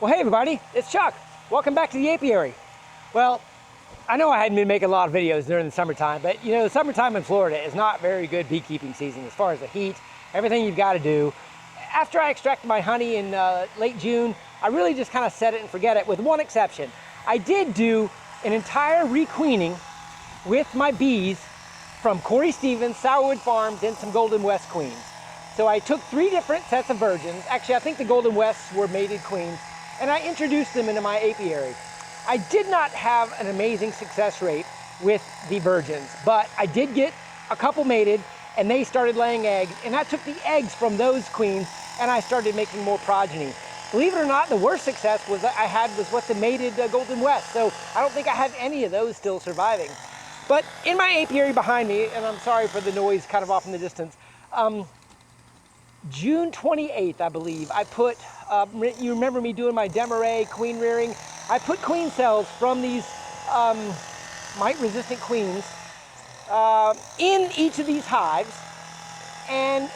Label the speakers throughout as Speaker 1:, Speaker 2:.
Speaker 1: Well, hey everybody, it's Chuck. Welcome back to the Apiary. Well, I know I hadn't been making a lot of videos during the summertime, but you know, the summertime in Florida is not very good beekeeping season as far as the heat, everything you've got to do. After I extracted my honey in late June, I really just kind of set it and forget it, with one exception. I did do an entire requeening with my bees from Corey Stevens, Sourwood Farms, and some Golden West queens. So I took 3 different sets of virgins. Actually, I think the Golden Wests were mated queens, and I introduced them into my apiary. I did not have an amazing success rate with the virgins, but I did get a couple mated, and they started laying eggs, and I took the eggs from those queens and I started making more progeny. Believe it or not, the worst success was I had was with the mated Golden West, so I don't think I have any of those still surviving. But in my apiary behind me, and I'm sorry for the noise kind of off in the distance, June 28th, I believe, I put, you remember me doing my Demarest queen rearing? I put queen cells from these mite-resistant queens in each of these hives, and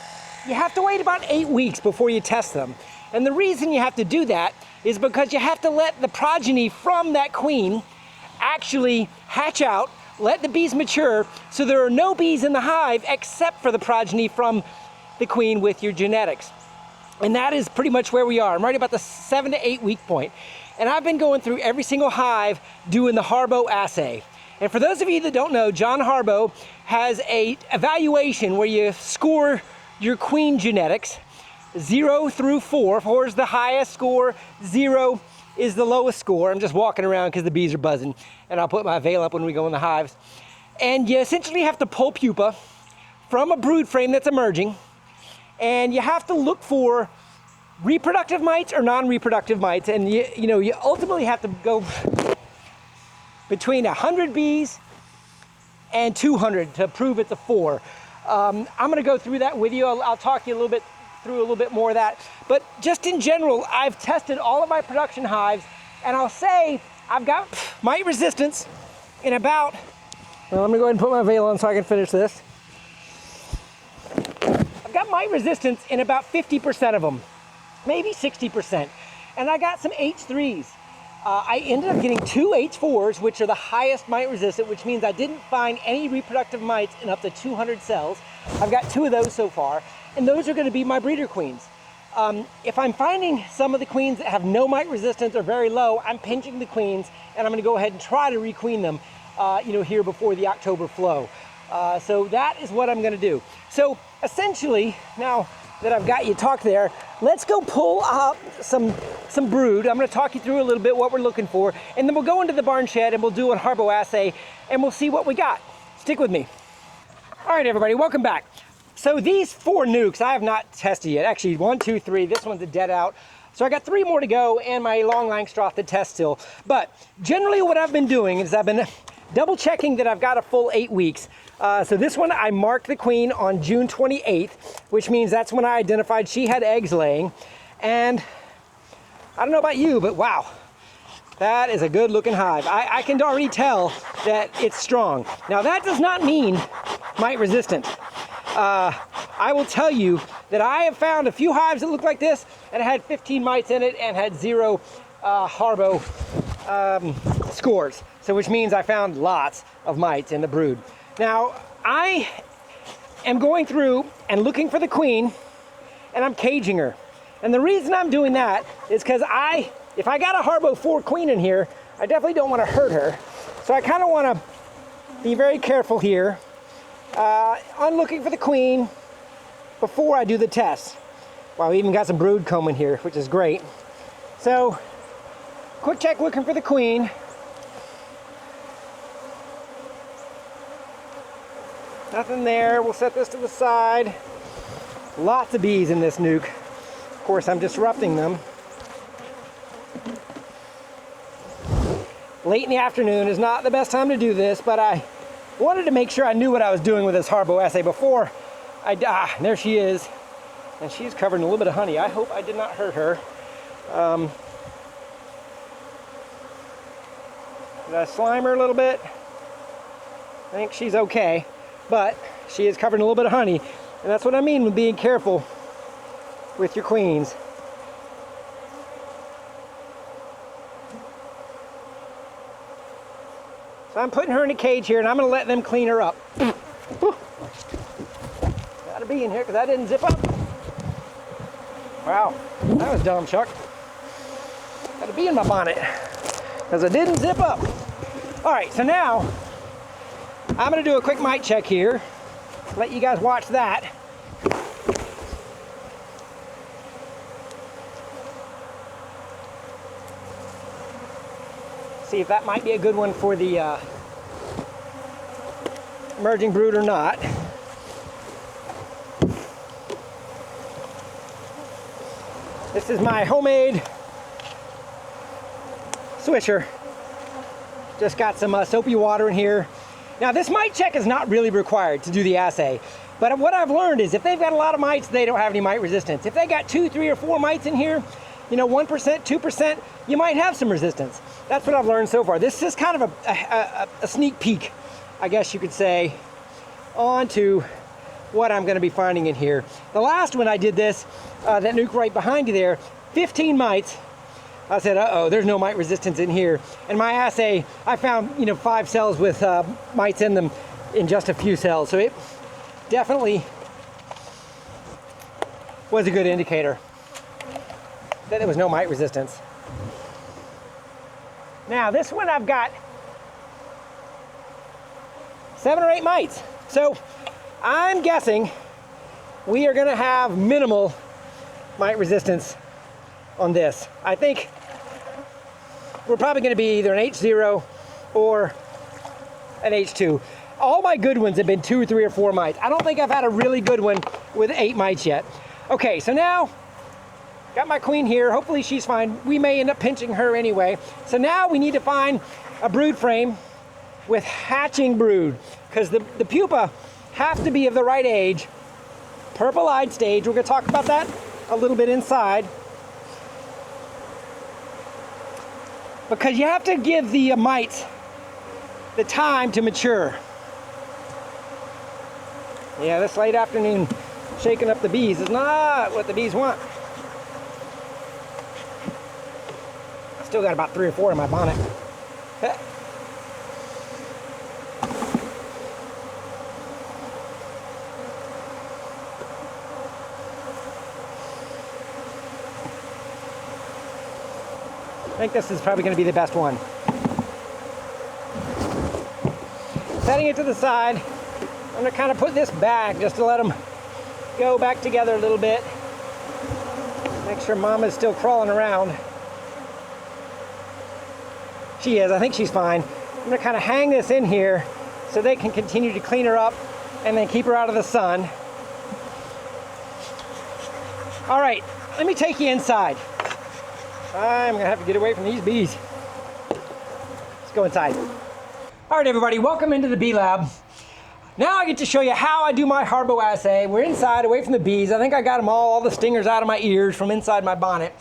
Speaker 1: you have to wait about 8 weeks before you test them. And the reason you have to do that is because you have to let the progeny from that queen actually hatch out, let the bees mature, so there are no bees in the hive except for the progeny from the queen with your genetics. And that is pretty much where we are. I'm right about the 7 to 8 week point. And I've been going through every single hive doing the Harbo assay. And for those of you that don't know, John Harbo has a evaluation where you score your queen genetics, 0 through 4. 4 is the highest score, 0 is the lowest score. I'm just walking around because the bees are buzzing, and I'll put my veil up when we go in the hives. And you essentially have to pull pupa from a brood frame that's emerging, and you have to look for reproductive mites or non-reproductive mites, and you ultimately have to go between 100 bees and 200 to prove it's a 4. I'm going to go through that with you. I'll talk you a little bit more of that. But just in general, I've tested all of my production hives, and I'll say I've got mite resistance in about, well, I'm going to go ahead and put my veil on so I can finish this. I've got mite resistance in about 50% of them, maybe 60%. And I got some H3s. I ended up getting 2 H4s, which are the highest mite resistant, which means I didn't find any reproductive mites in up to 200 cells. I've got 2 of those so far, and those are going to be my breeder queens. If I'm finding some of the queens that have no mite resistance or very low, I'm pinching the queens, and I'm going to go ahead and try to requeen them, here before the October flow. So that is what I'm going to do. So essentially, now that I've got you talked there, let's go pull up some brood. I'm going to talk you through a little bit what we're looking for, and then we'll go into the barn shed and we'll do a Harbo assay, and we'll see what we got. Stick with me. All right, everybody, welcome back. So these 4 nukes I have not tested yet. Actually, 1, 2, 3. This one's a dead out. So I got 3 more to go, and my long Langstroth to test still. But generally what I've been doing is I've been double checking that I've got a full 8 weeks. So this one, I marked the queen on June 28th, which means that's when I identified she had eggs laying. And I don't know about you, but wow, that is a good looking hive. I can already tell that it's strong. Now that does not mean mite resistant. I will tell you that I have found a few hives that look like this, and it had 15 mites in it and had 0 Harbo scores. So which means I found lots of mites in the brood. Now, I am going through and looking for the queen, and I'm caging her. And the reason I'm doing that is because if I got a Harbo 4 queen in here, I definitely don't want to hurt her. So I kind of want to be very careful here on looking for the queen before I do the test. Wow, we even got some brood comb in here, which is great. So, quick check looking for the queen. Nothing there. We'll set this to the side. Lots of bees in this nuke. Of course, I'm disrupting them. Late in the afternoon is not the best time to do this, but I wanted to make sure I knew what I was doing with this Harbo assay before there she is. And she's covered in a little bit of honey. I hope I did not hurt her. Did I slime her a little bit? I think she's okay. But she is covered in a little bit of honey, and that's what I mean with being careful with your queens. So I'm putting her in a cage here, and I'm going to let them clean her up. Got to be in here because that didn't zip up. Wow, that was dumb, Chuck. Got to be in my bonnet because it didn't zip up. All right, so now I'm going to do a quick mite check here. Let you guys watch that. See if that might be a good one for the emerging brood or not. This is my homemade swisher. Just got some soapy water in here. Now this mite check is not really required to do the assay, but what I've learned is if they've got a lot of mites, they don't have any mite resistance. If they got 2, 3, or 4 mites in here, you know, 1%, 2%, you might have some resistance. That's what I've learned so far. This is kind of a sneak peek, I guess you could say, onto what I'm going to be finding in here. The last one I did this, that nuke right behind you there, 15 mites. I said, uh-oh, there's no mite resistance in here. And my assay, I found, you know, 5 cells with mites in them in just a few cells. So it definitely was a good indicator that there was no mite resistance. Now this one I've got 7 or 8 mites. So I'm guessing we are gonna have minimal mite resistance on this. I think we're probably gonna be either an H0 or an H2. All my good ones have been 2, 3, or 4 mites. I don't think I've had a really good one with 8 mites yet. Okay, so now got my queen here. Hopefully she's fine. We may end up pinching her anyway. So now we need to find a brood frame with hatching brood, because the pupa have to be of the right age. Purple-eyed stage. We're going to talk about that a little bit inside, because you have to give the mites the time to mature. Yeah, this late afternoon shaking up the bees is not what the bees want. Still got about 3 or 4 in my bonnet. I think this is probably going to be the best one. Setting it to the side. I'm going to kind of put this back just to let them go back together a little bit. Make sure Mama's still crawling around. She is. I think she's fine. I'm going to kind of hang this in here so they can continue to clean her up and then keep her out of the sun. All right, let me take you inside. I'm going to have to get away from these bees. Let's go inside. All right, everybody, welcome into the bee lab. Now I get to show you how I do my Harbo assay. We're inside, away from the bees. I think I got them all the stingers out of my ears from inside my bonnet.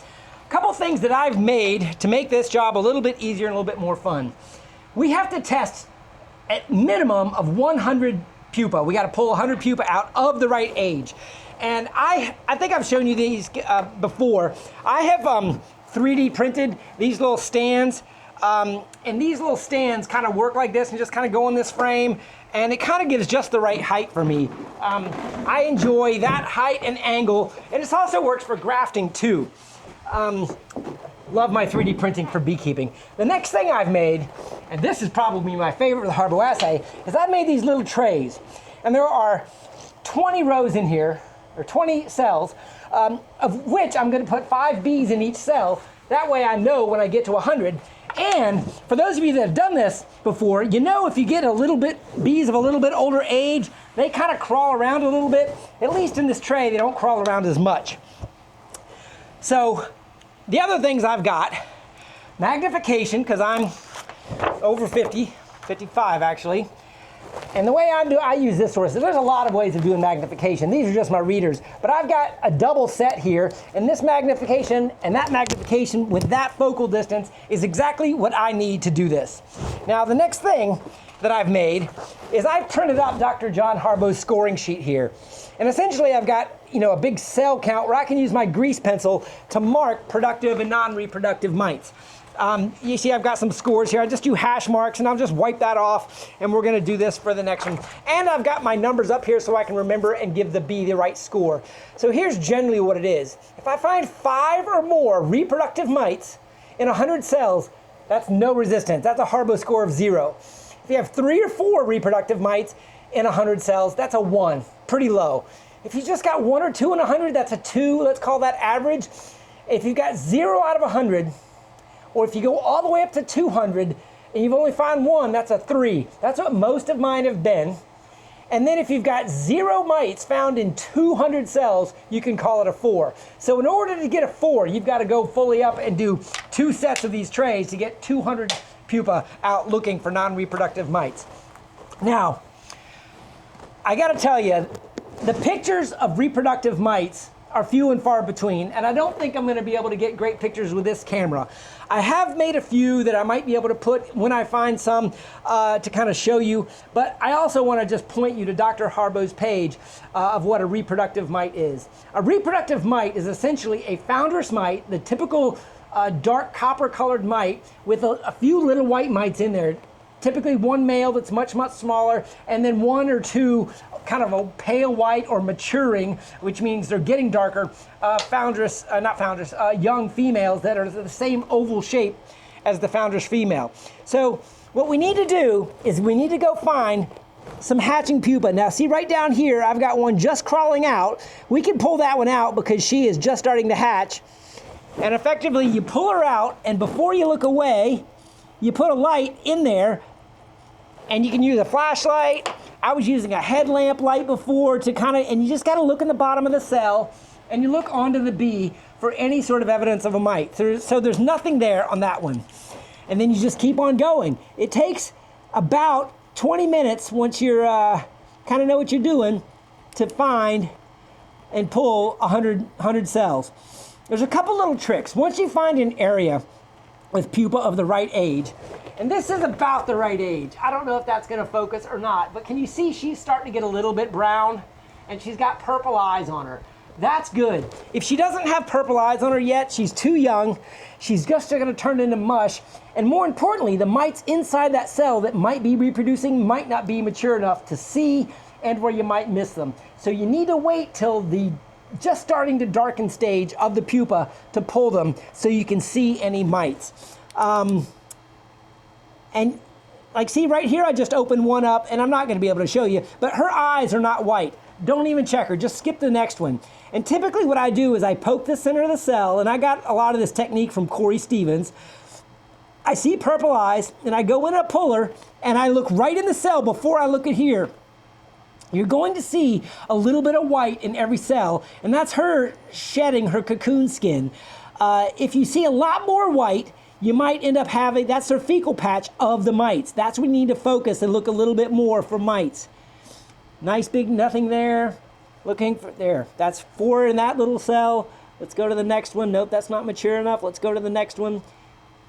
Speaker 1: A couple things that I've made to make this job a little bit easier and a little bit more fun. We have to test at minimum of 100 pupa. We got to pull 100 pupa out of the right age. And I think I've shown you these before. I have 3D printed these little stands. And these little stands kind of work like this and just kind of go in this frame. And it kind of gives just the right height for me. I enjoy that height and angle. And it also works for grafting too. Love my 3D printing for beekeeping. The next thing I've made, and this is probably my favorite of the Harbo assay, is I've made these little trays. And there are 20 rows in here, or 20 cells, of which I'm going to put 5 bees in each cell. That way I know when I get to 100. And for those of you that have done this before, you know if you get bees of a little bit older age, they kind of crawl around a little bit. At least in this tray, they don't crawl around as much. So the other things I've got, magnification, because I'm over 50, 55 actually. And the way I use this source, there's a lot of ways of doing magnification. These are just my readers, but I've got a double set here, and this magnification and that magnification with that focal distance is exactly what I need to do this. Now, the next thing that I've made is I've printed out Dr. John Harbo's scoring sheet here. And essentially I've got, a big cell count where I can use my grease pencil to mark productive and non-reproductive mites. You see I've got some scores here. I just do hash marks and I'll just wipe that off, and we're gonna do this for the next one. And I've got my numbers up here so I can remember and give the bee the right score. So here's generally what it is. If I find 5 or more reproductive mites in 100 cells, that's no resistance. That's a Harbo score of 0. If you have 3 or 4 reproductive mites in 100 cells, that's a 1, pretty low. If you just got 1 or 2 in 100, that's a 2, let's call that average. If you've got 0 out of 100, or if you go all the way up to 200 and you've only found 1, that's a 3. That's what most of mine have been. And then if you've got 0 mites found in 200 cells, you can call it a 4. So in order to get a 4, you've got to go fully up and do 2 sets of these trays to get 200 pupa out looking for non-reproductive mites. Now, I got to tell you, the pictures of reproductive mites are few and far between, and I don't think I'm going to be able to get great pictures with this camera. I have made a few that I might be able to put when I find some to kind of show you, but I also want to just point you to Dr. Harbo's page of what a reproductive mite is. A reproductive mite is essentially a foundress mite, the typical dark copper colored mite with a few little white mites in there. Typically one male that's much, much smaller, and then 1 or 2 kind of a pale white or maturing, which means they're getting darker, young females that are the same oval shape as the foundress female. So what we need to do is we need to go find some hatching pupa. Now see right down here, I've got one just crawling out. We can pull that one out because she is just starting to hatch. And effectively you pull her out, and before you look away, you put a light in there, and you can use a flashlight. I was using a headlamp light before to and you just gotta look in the bottom of the cell, and you look onto the bee for any sort of evidence of a mite. So there's nothing there on that one. And then you just keep on going. It takes about 20 minutes once you're kind of know what you're doing to find and pull 100 cells. There's a couple little tricks. Once you find an area with pupa of the right age, and this is about the right age. I don't know if that's gonna focus or not, but can you see she's starting to get a little bit brown, and she's got purple eyes on her. That's good. If she doesn't have purple eyes on her yet, she's too young. She's just gonna turn into mush. And more importantly, the mites inside that cell that might be reproducing might not be mature enough to see, and where you might miss them. So you need to wait till the just starting to darken stage of the pupa to pull them so you can see any mites. And like, see right here, I just opened one up, and I'm not gonna be able to show you, but her eyes are not white. Don't even check her, just skip the next one. And typically what I do is I poke the center of the cell, and I got a lot of this technique from Corey Stevens. I see purple eyes, and I go in a puller, and I look right in the cell before I look at here. You're going to see a little bit of white in every cell, and that's her shedding her cocoon skin. If you see a lot more white, you might end up having, that's her fecal patch of the mites. That's when you need to focus and look a little bit more for mites. Nice big nothing there. Looking for, there. That's 4 in that little cell. Let's go to the next one. Nope, that's not mature enough. Let's go to the next one.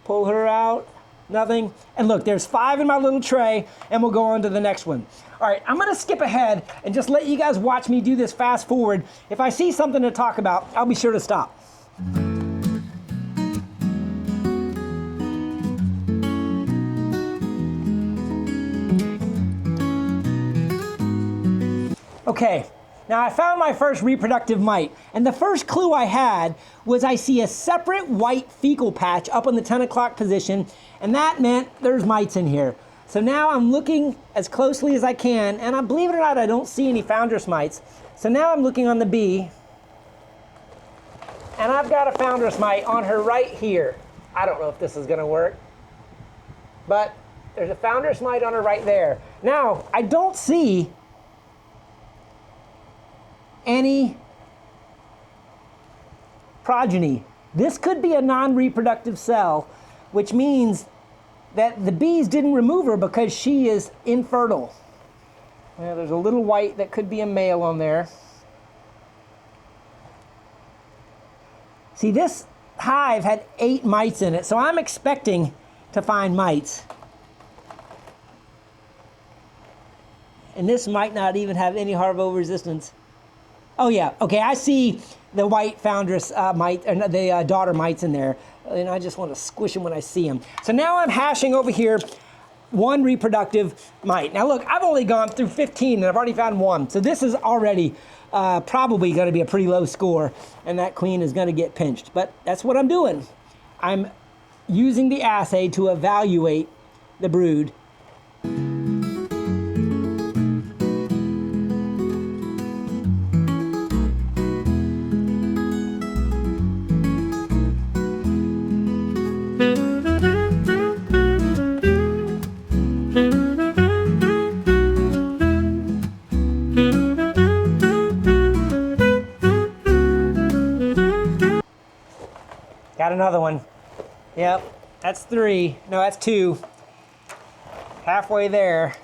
Speaker 1: Pull her out. Nothing. And look, there's 5 in my little tray, and we'll go on to the next one. All right, I'm gonna skip ahead and just let you guys watch me do this fast forward. If I see something to talk about, I'll be sure to stop. Okay, now I found my first reproductive mite, and the first clue I had was I see a separate white fecal patch up in the 10 o'clock position, and that meant there's mites in here. So now I'm looking as closely as I can, and I believe it or not, I don't see any foundress mites. So now I'm looking on the bee, and I've got a foundress mite on her right here. I don't know if this is gonna work, but there's a foundress mite on her right there. Now, I don't see any progeny. This could be a non-reproductive cell, which means that the bees didn't remove her because she is infertile. Yeah, there's a little white that could be a male on there. See, this hive had 8 mites in it, so I'm expecting to find mites. And this might not even have any Harbo resistance. Oh yeah, okay, I see the white foundress mite, or the daughter mites in there, and I just want to squish them when I see them. So now I'm hashing over here 1 reproductive mite. Now look, I've only gone through 15 and I've already found 1. So this is already probably going to be a pretty low score, and that queen is going to get pinched. But that's what I'm doing. I'm using the assay to evaluate the brood. Got another one. Yep, that's 3. No, that's 2. Halfway there.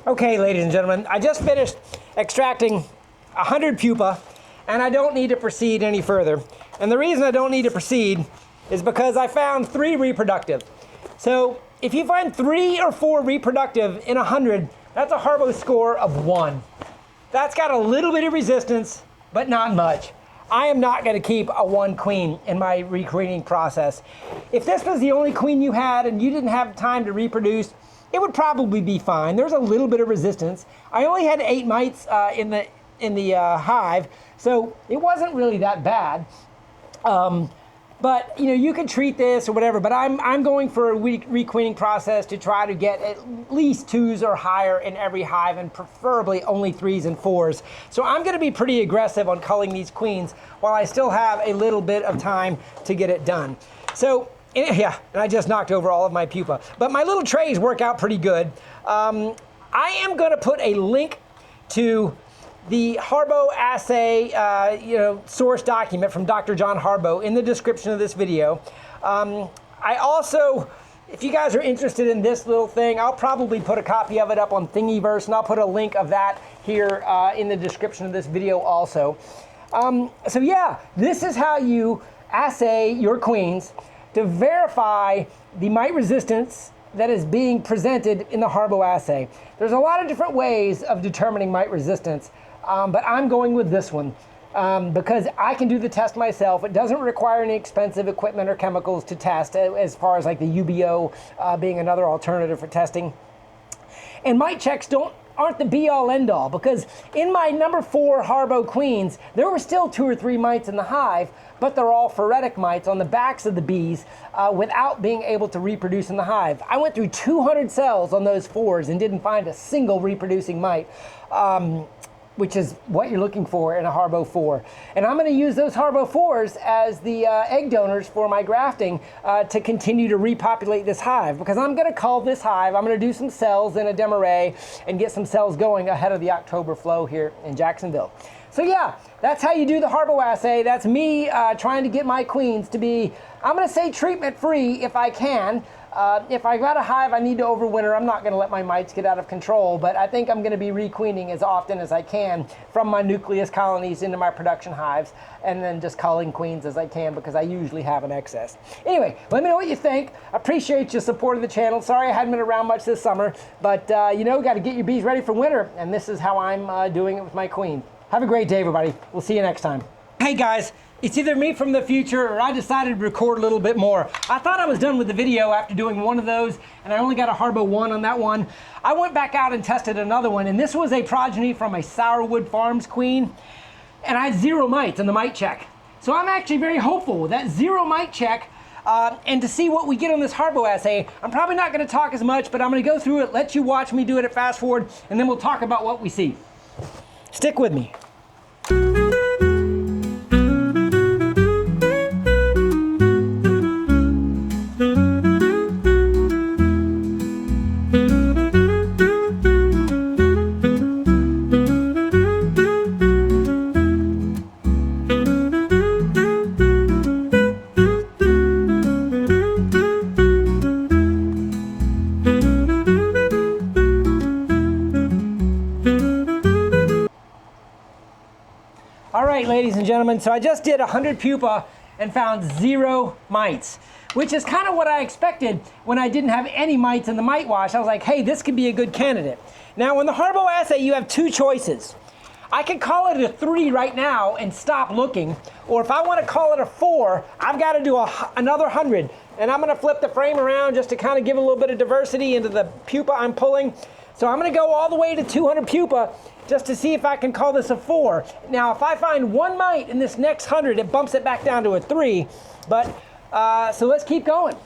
Speaker 1: Okay, ladies and gentlemen, I just finished extracting 100 pupa, and I don't need to proceed any further. And the reason I don't need to proceed is because I found 3 reproductive. So if you find 3 or 4 reproductive in 100, that's a Harbo score of 1. That's got a little bit of resistance, but not much. I am not going to keep a 1 queen in my requeening process. If this was the only queen you had and you didn't have time to reproduce, it would probably be fine. There's a little bit of resistance. I only had 8 mites in the hive, so it wasn't really that bad. But you know, you can treat this or whatever. But I'm going for a requeening process to try to get at least 2s or higher in every hive, and preferably only 3s and 4s. So I'm going to be pretty aggressive on culling these queens while I still have a little bit of time to get it done. So. Yeah, and I just knocked over all of my pupa. But my little trays work out pretty good. I am going to put a link to the Harbo assay source document from Dr. John Harbo in the description of this video. I also, if you guys are interested in this little thing, I'll probably put a copy of it up on Thingiverse, and I'll put a link of that here in the description of this video also. So yeah, this is how you assay your queens to verify the mite resistance that is being presented in the Harbo assay. There's a lot of different ways of determining mite resistance, but I'm going with this one because I can do the test myself. It doesn't require any expensive equipment or chemicals to test, as far as like the UBO being another alternative for testing. And mite checks aren't the be-all end-all, because in my number 4 Harbo queens, there were still 2 or 3 mites in the hive, but they're all phoretic mites on the backs of the bees without being able to reproduce in the hive. I went through 200 cells on those 4s and didn't find a single reproducing mite, which is what you're looking for in a Harbo 4. And I'm going to use those Harbo 4s as the egg donors for my grafting to continue to repopulate this hive, because I'm going to cull this hive. I'm going to do some cells in a demarree and get some cells going ahead of the October flow here in Jacksonville. So yeah, that's how you do the Harbo assay. That's me trying to get my queens to be, I'm going to say treatment-free if I can. If I got a hive I need to overwinter, I'm not going to let my mites get out of control, but I think I'm going to be requeening as often as I can from my nucleus colonies into my production hives, and then just culling queens as I can, because I usually have an excess. Anyway, let me know what you think. I appreciate your support of the channel. Sorry I hadn't been around much this summer, but you know, got to get your bees ready for winter, and this is how I'm doing it with my queen. Have a great day, everybody. We'll see you next time. Hey guys, it's either me from the future or I decided to record a little bit more. I thought I was done with the video after doing one of those, and I only got a Harbo 1 on that one. I went back out and tested another one, and this was a progeny from a Sourwood Farms queen, and I had 0 mites on the mite check. So I'm actually very hopeful. That 0 mite check and to see what we get on this Harbo assay. I'm probably not going to talk as much, but I'm going to go through it, let you watch me do it at fast forward, and then we'll talk about what we see. Stick with me. All right, ladies and gentlemen, so I just did 100 pupa and found 0 mites, which is kind of what I expected when I didn't have any mites in the mite wash. I was like, hey, this could be a good candidate. Now, on the Harbo assay, you have 2 choices. I can call it a 3 right now and stop looking, or if I want to call it a 4, I've got to do another 100. And I'm going to flip the frame around just to kind of give a little bit of diversity into the pupa I'm pulling. So I'm going to go all the way to 200 pupa just to see if I can call this a 4. Now, if I find 1 mite in this next 100, it bumps it back down to a 3. But, so let's keep going.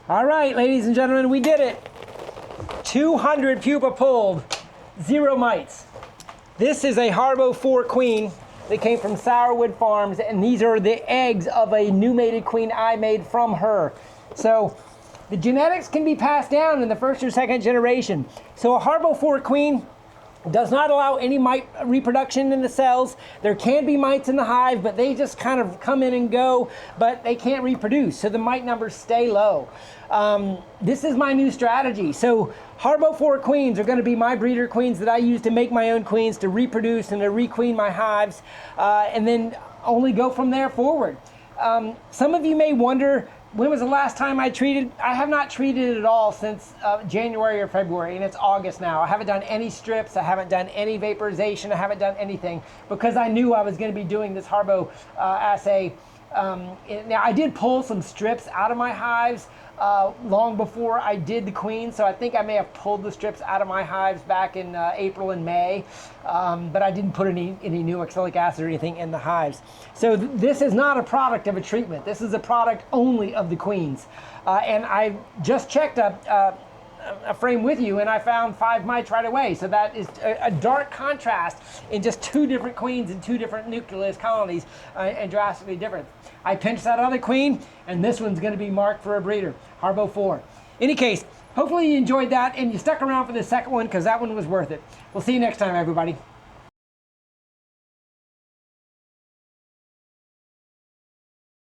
Speaker 1: All right, ladies and gentlemen, we did it. 200 pupa pulled, 0 mites. This is a Harbo 4 queen that came from Sourwood Farms, and these are the eggs of a new mated queen I made from her. So the genetics can be passed down in the 1st or 2nd generation. So a Harbo 4 queen does not allow any mite reproduction in the cells. There can be mites in the hive, but they just kind of come in and go, but they can't reproduce, so the mite numbers stay low. This is my new strategy. So Harbo 4 queens are going to be my breeder queens that I use to make my own queens, to reproduce and to requeen my hives, and then only go from there forward. Some of you may wonder, when was the last time I treated? I have not treated it at all since January or February, and it's August now. I haven't done any strips, I haven't done any vaporization, I haven't done anything, because I knew I was going to be doing this Harbo assay. Now, I did pull some strips out of my hives long before I did the queen, so I think I may have pulled the strips out of my hives back in April and May, but I didn't put any new oxalic acid or anything in the hives. So this is not a product of a treatment. This is a product only of the queens. And I just checked a frame with you, and I found 5 mites right away. So that is a dark contrast in just 2 different queens and 2 different nucleus colonies, and drastically different. I pinched that other queen, and this one's going to be marked for a breeder, Harbo 4. In any case, hopefully you enjoyed that and you stuck around for the second one, because that one was worth it. We'll see you next time, everybody.